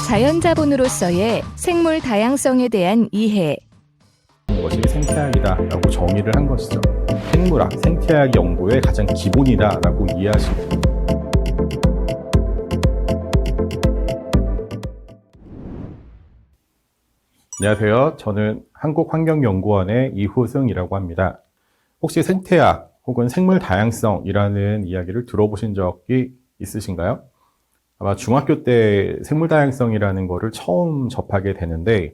자연자본으로서의 생물 다양성에 대한 이해. 것이 생태학이다라고 정의를 한 것이죠. 생물학, 생태학 연구의 가장 기본이다라고 이해하시면 됩니다. 안녕하세요. 저는 한국환경연구원의 이후승이라고 합니다. 혹시 생태학 혹은 생물 다양성이라는 이야기를 들어보신 적이 있으신가요? 아마 중학교 때 생물 다양성이라는 거를 처음 접하게 되는데,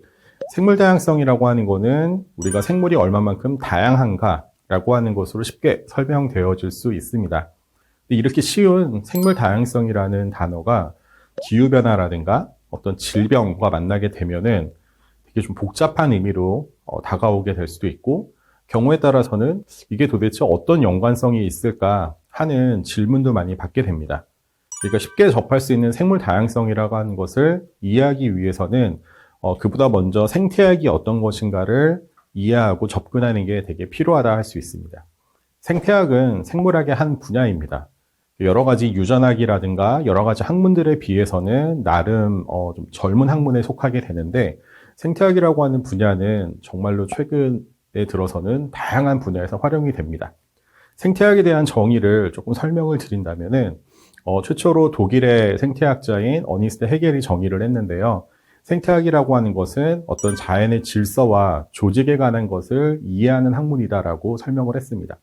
생물 다양성이라고 하는 거는 우리가 생물이 얼마만큼 다양한가라고 하는 것으로 쉽게 설명되어질 수 있습니다. 근데 이렇게 쉬운 생물 다양성이라는 단어가 기후변화라든가 어떤 질병과 만나게 되면은 되게 좀 복잡한 의미로 다가오게 될 수도 있고, 경우에 따라서는 이게 도대체 어떤 연관성이 있을까 하는 질문도 많이 받게 됩니다. 그러니까 쉽게 접할 수 있는 생물 다양성이라고 하는 것을 이해하기 위해서는 그보다 먼저 생태학이 어떤 것인가를 이해하고 접근하는 게 되게 필요하다 할 수 있습니다. 생태학은 생물학의 한 분야입니다. 여러 가지 유전학이라든가 여러 가지 학문들에 비해서는 나름 좀 젊은 학문에 속하게 되는데, 생태학이라고 하는 분야는 정말로 최근에 들어서는 다양한 분야에서 활용이 됩니다. 생태학에 대한 정의를 조금 설명을 드린다면은 최초로 독일의 생태학자인 어니스트 헤겔이 정의를 했는데요. 생태학이라고 하는 것은 어떤 자연의 질서와 조직에 관한 것을 이해하는 학문이다라고 설명을 했습니다.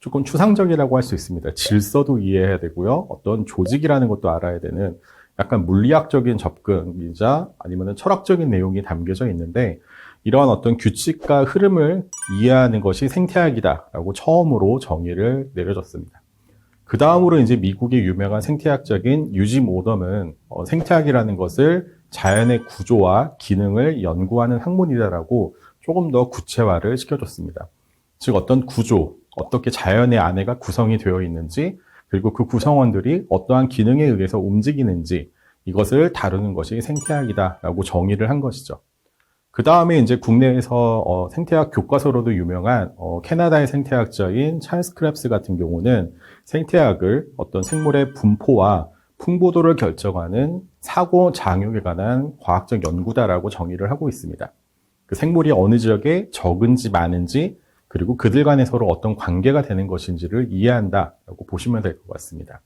조금 추상적이라고 할 수 있습니다. 질서도 이해해야 되고요. 어떤 조직이라는 것도 알아야 되는 약간 물리학적인 접근이자 아니면 철학적인 내용이 담겨져 있는데, 이러한 어떤 규칙과 흐름을 이해하는 것이 생태학이다라고 처음으로 정의를 내려줬습니다. 그 다음으로 이제 미국의 유명한 생태학적인 유짐 오덤은 생태학이라는 것을 자연의 구조와 기능을 연구하는 학문이다라고 조금 더 구체화를 시켜줬습니다. 즉 어떤 구조, 어떻게 자연의 안에가 구성이 되어 있는지, 그리고 그 구성원들이 어떠한 기능에 의해서 움직이는지, 이것을 다루는 것이 생태학이다라고 정의를 한 것이죠. 그 다음에 이제 국내에서 생태학 교과서로도 유명한 캐나다의 생태학자인 찰스 크랩스 같은 경우는 생태학을 어떤 생물의 분포와 풍부도를 결정하는 사고 장육에 관한 과학적 연구다라고 정의를 하고 있습니다. 그 생물이 어느 지역에 적은지 많은지, 그리고 그들 간에 서로 어떤 관계가 되는 것인지를 이해한다라고 보시면 될 것 같습니다.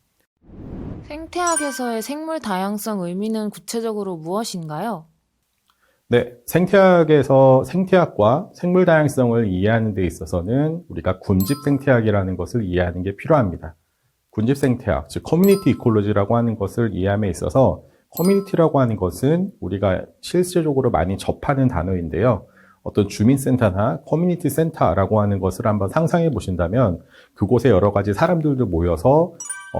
생태학에서의 생물 다양성 의미는 구체적으로 무엇인가요? 네, 생태학에서 생태학과 생물 다양성을 이해하는 데 있어서는 우리가 군집 생태학이라는 것을 이해하는 게 필요합니다. 군집 생태학, 즉 커뮤니티 이콜로지라고 하는 것을 이해함에 있어서, 커뮤니티라고 하는 것은 우리가 실질적으로 많이 접하는 단어인데요. 어떤 주민센터나 커뮤니티 센터라고 하는 것을 한번 상상해 보신다면, 그곳에 여러 가지 사람들도 모여서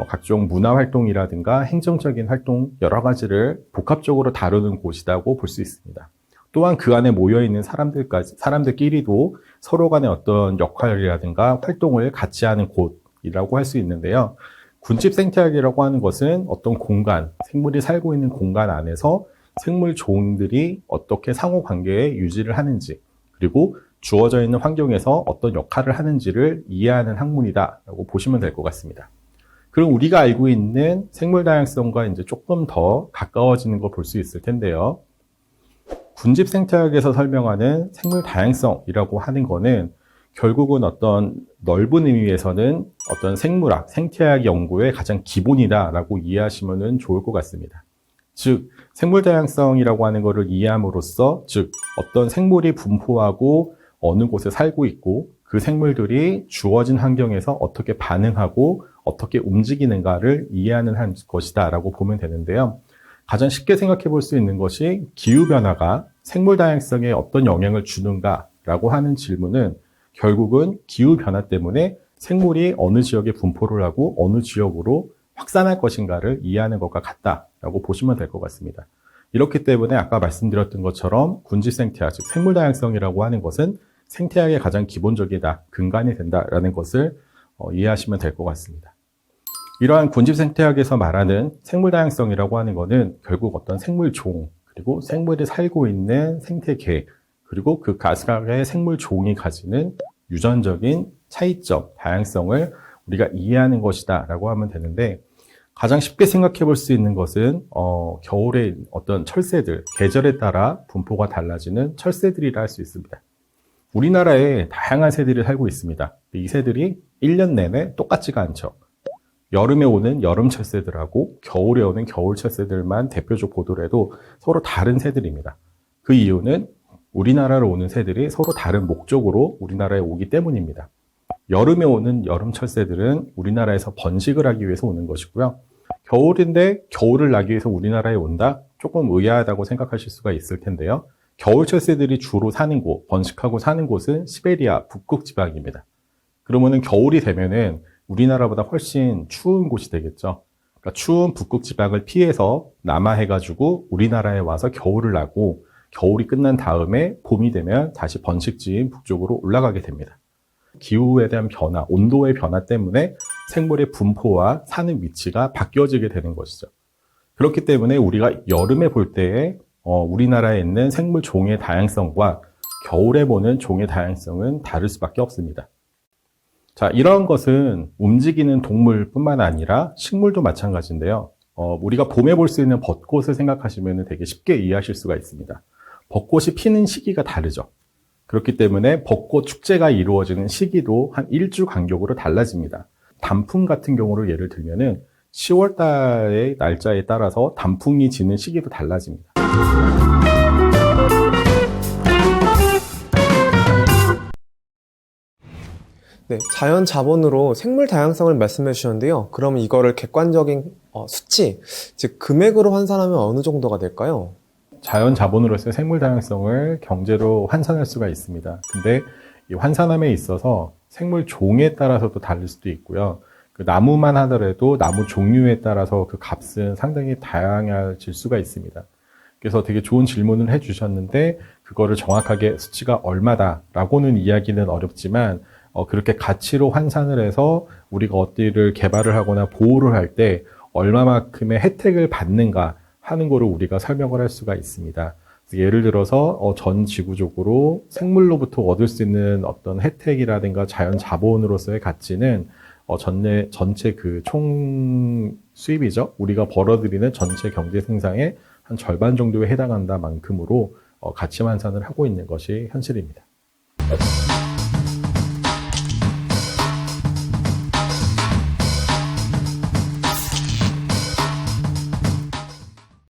각종 문화활동이라든가 행정적인 활동 여러 가지를 복합적으로 다루는 곳이라고 볼 수 있습니다. 또한 그 안에 모여있는 사람들끼리도 서로 간의 어떤 역할이라든가 활동을 같이 하는 곳이라고 할 수 있는데요. 군집 생태학이라고 하는 것은 어떤 공간, 생물이 살고 있는 공간 안에서 생물 종들이 어떻게 상호관계에 유지를 하는지, 그리고 주어져 있는 환경에서 어떤 역할을 하는지를 이해하는 학문이다라고 보시면 될 것 같습니다. 그럼 우리가 알고 있는 생물 다양성과 이제 조금 더 가까워지는 걸 볼 수 있을 텐데요. 군집 생태학에서 설명하는 생물 다양성이라고 하는 거는 결국은 어떤 넓은 의미에서는 어떤 생물학, 생태학 연구의 가장 기본이다라고 이해하시면 좋을 것 같습니다. 즉, 생물 다양성이라고 하는 것을 이해함으로써, 즉 어떤 생물이 분포하고 어느 곳에 살고 있고, 그 생물들이 주어진 환경에서 어떻게 반응하고 어떻게 움직이는가를 이해하는 것이다라고 보면 되는데요. 가장 쉽게 생각해 볼 수 있는 것이 기후변화가 생물 다양성에 어떤 영향을 주는가라고 하는 질문은 결국은 기후변화 때문에 생물이 어느 지역에 분포를 하고 어느 지역으로 확산할 것인가를 이해하는 것과 같다라고 보시면 될 것 같습니다. 이렇기 때문에 아까 말씀드렸던 것처럼 군집 생태학, 즉 생물 다양성이라고 하는 것은 생태학의 가장 기본적이다, 근간이 된다라는 것을 이해하시면 될 것 같습니다. 이러한 군집 생태학에서 말하는 생물 다양성이라고 하는 것은 결국 어떤 생물종, 그리고 생물이 살고 있는 생태계, 그리고 그 각각의 생물 종이 가지는 유전적인 차이점, 다양성을 우리가 이해하는 것이다 라고 하면 되는데, 가장 쉽게 생각해 볼 수 있는 것은 겨울에 어떤 철새들, 계절에 따라 분포가 달라지는 철새들이라 할 수 있습니다. 우리나라에 다양한 새들이 살고 있습니다. 이 새들이 1년 내내 똑같지가 않죠. 여름에 오는 여름 철새들하고 겨울에 오는 겨울 철새들만 대표적 보도를 해도 서로 다른 새들입니다. 그 이유는 우리나라로 오는 새들이 서로 다른 목적으로 우리나라에 오기 때문입니다. 여름에 오는 여름 철새들은 우리나라에서 번식을 하기 위해서 오는 것이고요. 겨울인데 겨울을 나기 위해서 우리나라에 온다? 조금 의아하다고 생각하실 수가 있을 텐데요. 겨울 철새들이 주로 사는 곳, 번식하고 사는 곳은 시베리아 북극 지방입니다. 그러면은 겨울이 되면은 우리나라보다 훨씬 추운 곳이 되겠죠. 그러니까 추운 북극 지방을 피해서 남하해가지고 우리나라에 와서 겨울을 나고, 겨울이 끝난 다음에 봄이 되면 다시 번식지인 북쪽으로 올라가게 됩니다. 기후에 대한 변화, 온도의 변화 때문에 생물의 분포와 사는 위치가 바뀌어지게 되는 것이죠. 그렇기 때문에 우리가 여름에 볼 때에 우리나라에 있는 생물 종의 다양성과 겨울에 보는 종의 다양성은 다를 수밖에 없습니다. 자, 이런 것은 움직이는 동물뿐만 아니라 식물도 마찬가지인데요. 우리가 봄에 볼 수 있는 벚꽃을 생각하시면 되게 쉽게 이해하실 수가 있습니다. 벚꽃이 피는 시기가 다르죠. 그렇기 때문에 벚꽃 축제가 이루어지는 시기도 한 1주 간격으로 달라집니다. 단풍 같은 경우를 예를 들면은 10월 달의 날짜에 따라서 단풍이 지는 시기도 달라집니다. 네, 자연 자본으로 생물 다양성을 말씀해 주셨는데요. 그럼 이거를 객관적인 수치, 즉 금액으로 환산하면 어느 정도가 될까요? 자연 자본으로서의 생물 다양성을 경제로 환산할 수가 있습니다. 근데 이 환산함에 있어서 생물 종에 따라서도 다를 수도 있고요. 그 나무만 하더라도 나무 종류에 따라서 그 값은 상당히 다양해질 수가 있습니다. 그래서 되게 좋은 질문을 해주셨는데, 그거를 정확하게 수치가 얼마다라고는 이야기는 어렵지만, 그렇게 가치로 환산을 해서 우리가 어디를 개발을 하거나 보호를 할 때 얼마만큼의 혜택을 받는가 하는 거를 우리가 설명을 할 수가 있습니다. 예를 들어서 전 지구적으로 생물로부터 얻을 수 있는 어떤 혜택이라든가 자연 자본으로서의 가치는 전체 그 총 수입이죠. 우리가 벌어들이는 전체 경제 생산의 한 절반 정도에 해당한다 만큼으로 가치 환산을 하고 있는 것이 현실입니다.